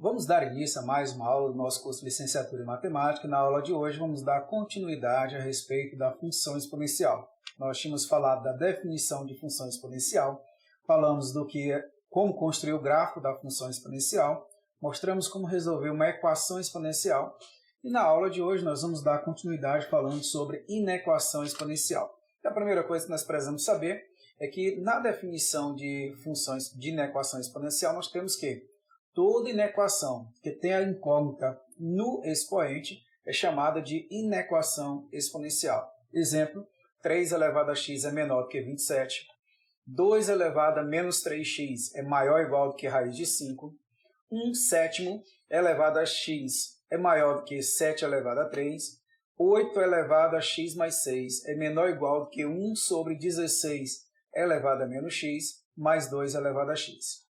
Vamos dar início a mais uma aula do nosso curso de Licenciatura em Matemática. Na aula de hoje vamos dar continuidade a respeito da função exponencial. Nós tínhamos falado da definição de função exponencial, falamos como construir o gráfico da função exponencial, mostramos como resolver uma equação exponencial e na aula de hoje nós vamos dar continuidade falando sobre inequação exponencial. E a primeira coisa que nós precisamos saber é que na definição de funções de inequação exponencial nós temos que toda inequação que tem a incógnita no expoente é chamada de inequação exponencial. Exemplo, 3 elevado a x é menor do que 27, 2 elevado a menos 3x é maior ou igual do que raiz de 5, 1 sétimo elevado a x é maior do que 7 elevado a 3, 8 elevado a x mais 6 é menor ou igual do que 1 sobre 16 elevado a menos x mais 2 elevado a x.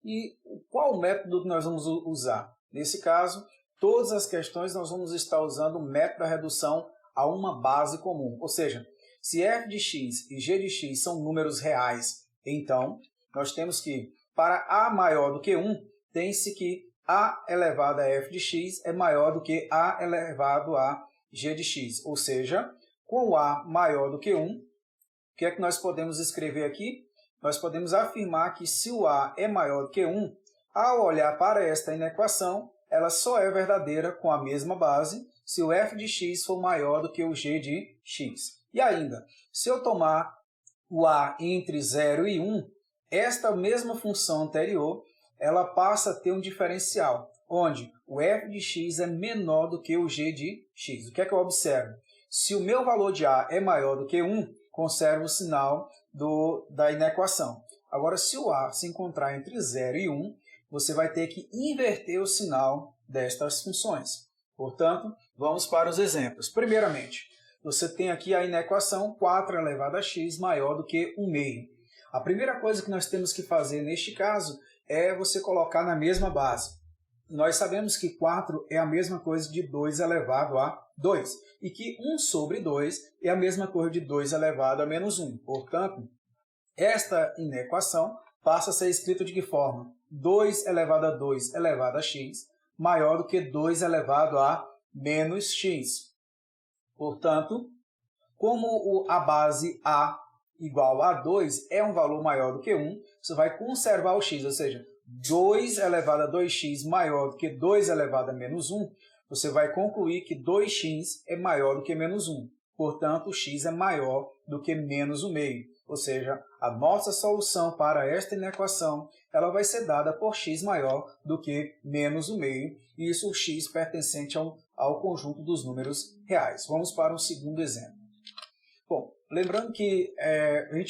E qual o método que nós vamos usar? Nesse caso, todas as questões nós vamos estar usando o método da redução a uma base comum. Ou seja, se f de x e g de x são números reais, então nós temos que, para a maior do que 1, tem-se que a elevado a f de x é maior do que a elevado a g de x. Ou seja, com a maior do que 1, o que é que nós podemos escrever aqui? Nós podemos afirmar que se o a é maior do que 1, ao olhar para esta inequação, ela só é verdadeira com a mesma base se o f de x for maior do que o g de x. E ainda, se eu tomar o a entre 0 e 1, esta mesma função anterior, ela passa a ter um diferencial, onde o f de x é menor do que o g de x. O que é que eu observo? Se o meu valor de a é maior do que 1, conservo o sinal da inequação. Agora, se o a se encontrar entre 0 e 1, você vai ter que inverter o sinal destas funções. Portanto, vamos para os exemplos. Primeiramente, você tem aqui a inequação 4 elevado a x maior do que 1 meio. A primeira coisa que nós temos que fazer neste caso é você colocar na mesma base. Nós sabemos que 4 é a mesma coisa de 2 elevado a 2 e que 1 sobre 2 é a mesma coisa de 2 elevado a menos 1. Portanto, esta inequação passa a ser escrita de que forma? 2 elevado a 2 elevado a x maior do que 2 elevado a menos x. Portanto, como a base a igual a 2 é um valor maior do que 1, você vai conservar o x, ou seja, 2 elevado a 2x maior do que 2 elevado a menos 1, você vai concluir que 2x é maior do que menos 1. Portanto, o x é maior do que menos 1 meio. Ou seja, a nossa solução para esta inequação ela vai ser dada por x maior do que menos 1 meio. E isso o x pertencente ao conjunto dos números reais. Vamos para um segundo exemplo. Bom, lembrando que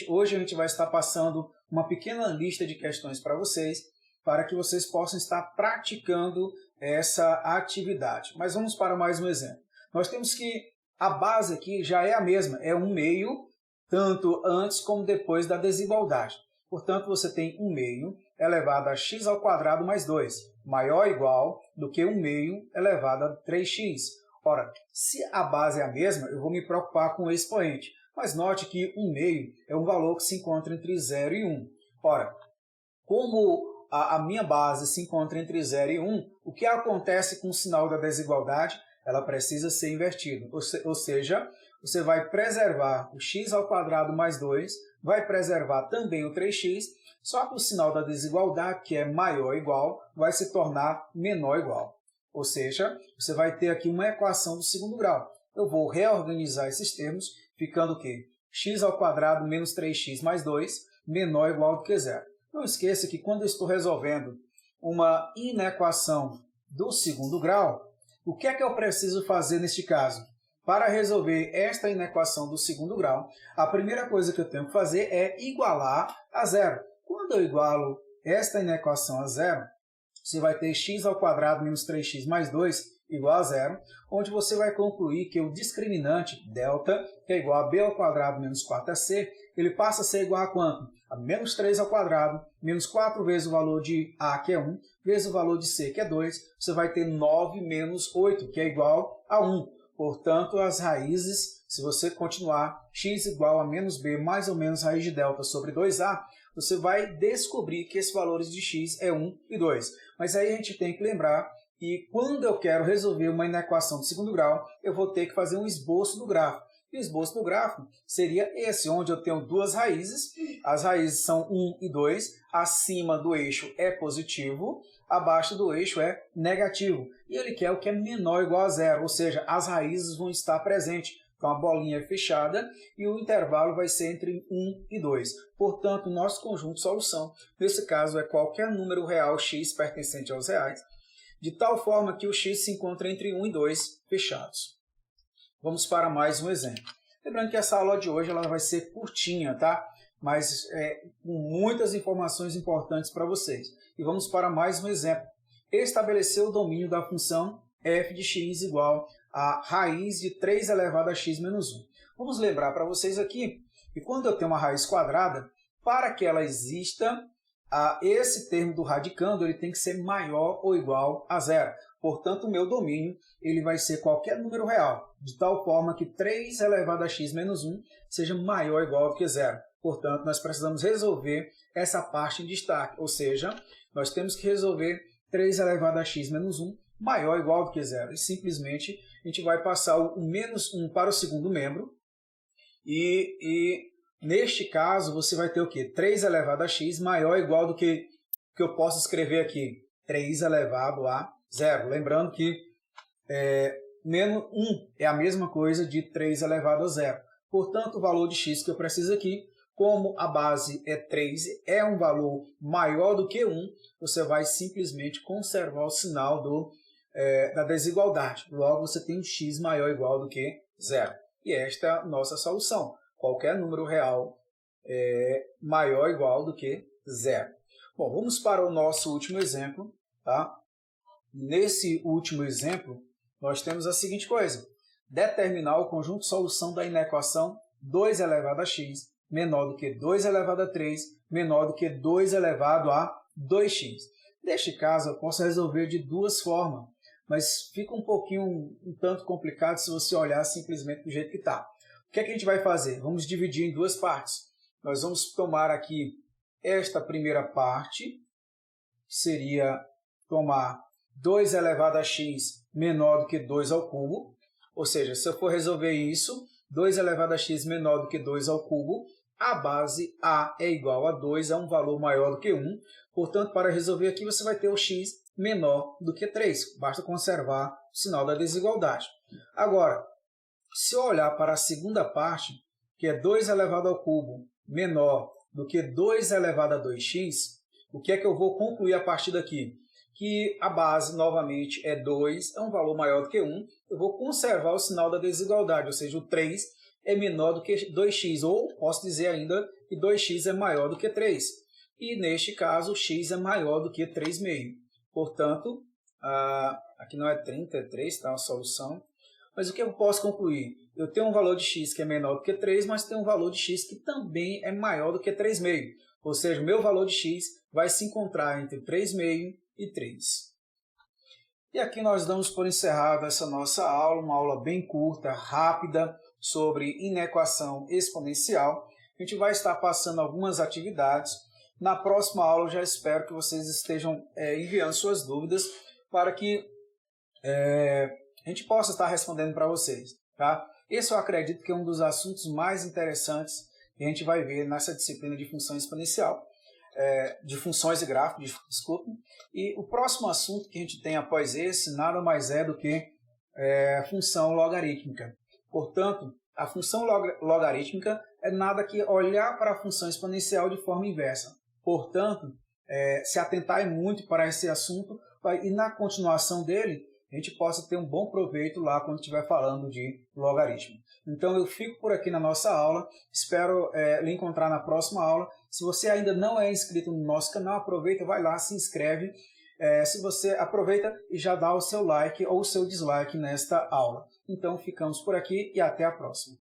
hoje a gente vai estar passando uma pequena lista de questões para que vocês possam estar praticando essa atividade. Mas vamos para mais um exemplo. Nós temos que a base aqui já é a mesma, é 1 meio, tanto antes como depois da desigualdade. Portanto, você tem 1 meio elevado a x ao quadrado mais 2, maior ou igual do que 1 meio elevado a 3x. Ora, se a base é a mesma, eu vou me preocupar com o expoente. Mas note que 1 meio é um valor que se encontra entre 0 e 1. Ora, como a minha base se encontra entre 0 e 1, o que acontece com o sinal da desigualdade? Ela precisa ser invertida. Ou seja, você vai preservar o x ao quadrado mais 2, vai preservar também o 3x, só que o sinal da desigualdade, que é maior ou igual, vai se tornar menor ou igual. Ou seja, você vai ter aqui uma equação do segundo grau. Eu vou reorganizar esses termos, ficando o quê? X ao quadrado menos 3x mais 2, menor ou igual do que 0. Não esqueça que quando eu estou resolvendo uma inequação do segundo grau, o que é que eu preciso fazer neste caso? Para resolver esta inequação do segundo grau, a primeira coisa que eu tenho que fazer é igualar a zero. Quando eu igualo esta inequação a zero, você vai ter x ao quadrado menos 3x mais 2 igual a zero, onde você vai concluir que o discriminante, delta, que é igual a b ao quadrado menos 4ac, ele passa a ser igual a quanto? A menos 3 ao quadrado, menos 4 vezes o valor de a, que é 1, vezes o valor de c, que é 2, você vai ter 9 menos 8, que é igual a 1. Portanto, as raízes, se você continuar x igual a menos b mais ou menos raiz de delta sobre 2a, você vai descobrir que esses valores de x é 1 e 2. Mas aí a gente tem que lembrar que quando eu quero resolver uma inequação de segundo grau, eu vou ter que fazer um esboço do gráfico. E o esboço do gráfico seria esse, onde eu tenho duas raízes, as raízes são 1 e 2, acima do eixo é positivo, abaixo do eixo é negativo. E ele quer o que é menor ou igual a zero, ou seja, as raízes vão estar presentes. Então a bolinha é fechada e o intervalo vai ser entre 1 e 2. Portanto, o nosso conjunto de solução, nesse caso, é qualquer número real x pertencente aos reais, de tal forma que o x se encontra entre 1 e 2 fechados. Vamos para mais um exemplo. Lembrando que essa aula de hoje ela vai ser curtinha, tá? Mas com muitas informações importantes para vocês. E vamos para mais um exemplo. Estabelecer o domínio da função f de x igual a raiz de 3 elevado a x menos 1. Vamos lembrar para vocês aqui que quando eu tenho uma raiz quadrada, para que ela exista, esse termo do radicando ele tem que ser maior ou igual a zero. Portanto, o meu domínio ele vai ser qualquer número real, de tal forma que 3 elevado a x menos 1 seja maior ou igual que zero. Portanto, nós precisamos resolver essa parte em destaque, ou seja, nós temos que resolver 3 elevado a x menos 1 maior ou igual que zero. E simplesmente a gente vai passar o menos 1 para o segundo membro e neste caso você vai ter o quê? 3 elevado a x maior ou igual do que eu posso escrever aqui, 3 elevado a zero. Lembrando que menos 1 é a mesma coisa de 3 elevado a zero. Portanto, o valor de x que eu preciso aqui, como a base é 3, é um valor maior do que 1, você vai simplesmente conservar o sinal da desigualdade. Logo, você tem um x maior ou igual do que zero. E esta é a nossa solução. Qualquer número real é maior ou igual do que zero. Bom, vamos para o nosso último exemplo, tá? Nesse último exemplo, nós temos a seguinte coisa. Determinar o conjunto de solução da inequação 2 elevado a x menor do que 2 elevado a 3 menor do que 2 elevado a 2x. Neste caso, eu posso resolver de duas formas, mas fica um tanto complicado se você olhar simplesmente do jeito que está. O que é que a gente vai fazer? Vamos dividir em duas partes. Nós vamos tomar aqui esta primeira parte, que seria tomar 2 elevado a x menor do que 2 ao cubo. Ou seja, se eu for resolver isso, 2 elevado a x menor do que 2 ao cubo, a base a é igual a 2, é um valor maior do que 1. Portanto, para resolver aqui, você vai ter o x menor do que 3. Basta conservar o sinal da desigualdade. Agora, se eu olhar para a segunda parte, que é 2 elevado ao cubo menor do que 2 elevado a 2x, o que é que eu vou concluir a partir daqui? Que a base, novamente, é 2, é um valor maior do que 1, eu vou conservar o sinal da desigualdade, ou seja, o 3 é menor do que 2x, ou posso dizer ainda que 2x é maior do que 3. E, neste caso, x é maior do que 3,5. Portanto, aqui não é 30, é 3, tá? A solução. Mas o que eu posso concluir? Eu tenho um valor de x que é menor do que 3, mas tenho um valor de x que também é maior do que 3,5. Ou seja, o meu valor de x vai se encontrar entre 3,5 e 3. E aqui nós damos por encerrada essa nossa aula, uma aula bem curta, rápida, sobre inequação exponencial. A gente vai estar passando algumas atividades. Na próxima aula eu já espero que vocês estejam enviando suas dúvidas para que a gente possa estar respondendo para vocês. Tá? Esse eu acredito que é um dos assuntos mais interessantes que a gente vai ver nessa disciplina de função exponencial. De funções e gráficos, desculpe. E o próximo assunto que a gente tem após esse nada mais é do que função logarítmica. Portanto, a função logarítmica é nada que olhar para a função exponencial de forma inversa. Portanto, se atentar muito para esse assunto e na continuação dele, a gente possa ter um bom proveito lá quando estiver falando de logaritmo. Então, eu fico por aqui na nossa aula. Espero lhe encontrar na próxima aula. Se você ainda não é inscrito no nosso canal, aproveita, vai lá, se inscreve. Se você aproveita e já dá o seu like ou o seu dislike nesta aula. Então, ficamos por aqui e até a próxima.